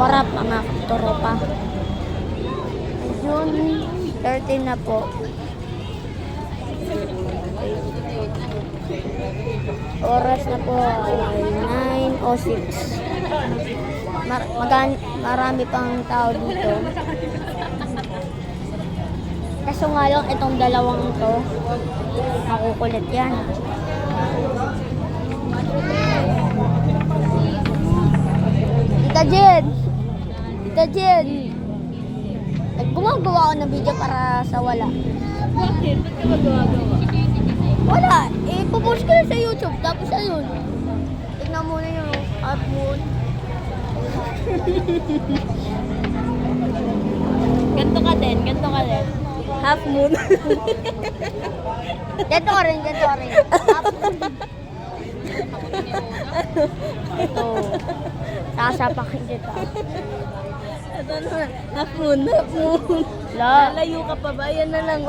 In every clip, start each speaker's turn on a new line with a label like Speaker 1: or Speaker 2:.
Speaker 1: Warap mga tropa. June 13 na po. Oras na po ay 9:06. Marami pang tao dito. Kaso nga lang itong dalawang to, makukulit yan. Tita Jen! Tita Jen! Gumagawa ako ng video para sa wala.
Speaker 2: Bakit? Ba't ka magagawa?
Speaker 1: Wala. Ipopost ko lang sa YouTube. Tapos ayun. Tignan muna yung half moon.
Speaker 2: Ganto ka din.
Speaker 1: Half moon. Ganto ka rin. Half moon. Ito. Sasapakin kita.
Speaker 2: Ito naman. Half moon. Lalayo ka pa ba? Yan na lang.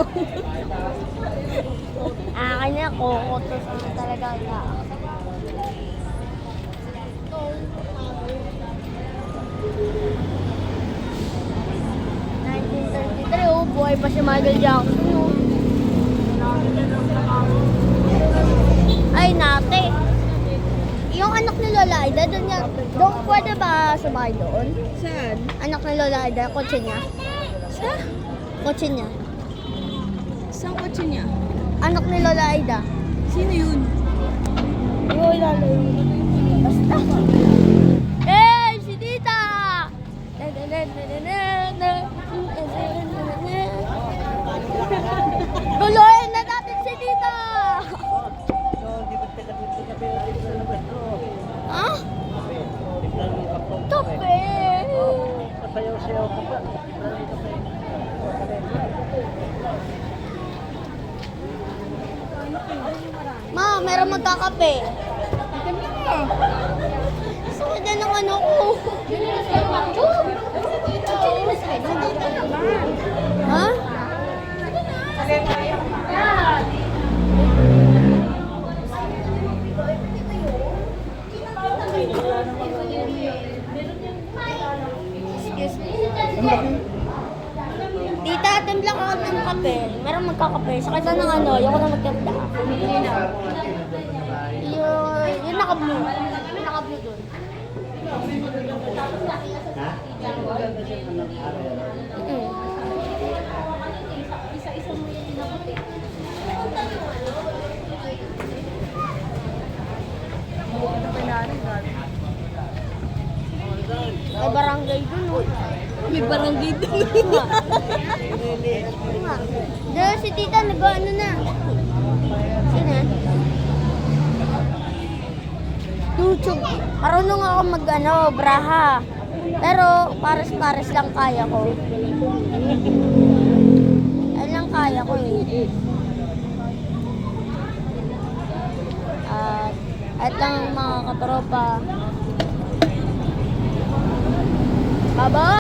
Speaker 1: Kanya kukutos talaga na. Oh, buhay pa si Michael Jackson. Oh. Ay, nate. Yung anak ni Lola Aida, doon pwede ba sumakay doon?
Speaker 2: Saan?
Speaker 1: Anak ni Lola Aida, kotse niya.
Speaker 2: Sa?
Speaker 1: Kotse niya.
Speaker 2: Saan kotse niya?
Speaker 1: Anak ni Lola Aida.
Speaker 2: Sino yun?
Speaker 1: Yung lalo basta. Eh, si Tita! Tuloyin na natin si Tita! Ha? Kape!
Speaker 3: Pasayaw-sayaw ka pa.
Speaker 1: Ma, meron magkakape. Gusto ko dyan ng ano ko. Ha? Excuse me. Tita, timpla ka ng kape. Meron magkakape. Sa kanya ng ano, yung ko na magtimpla. Yung naka-blue. Yung naka-blue dun. Isa-isa mo yung tinaputi. May barangay dun, oh.
Speaker 2: May barangay doon.
Speaker 1: Dahil si Tita, nag-ano na. Sino? YouTube. Marunong ako mag-ano, braha. Pero, pares-pares lang kaya ko. Ayun lang kaya ko eh. At lang mga katropa. Bye-bye!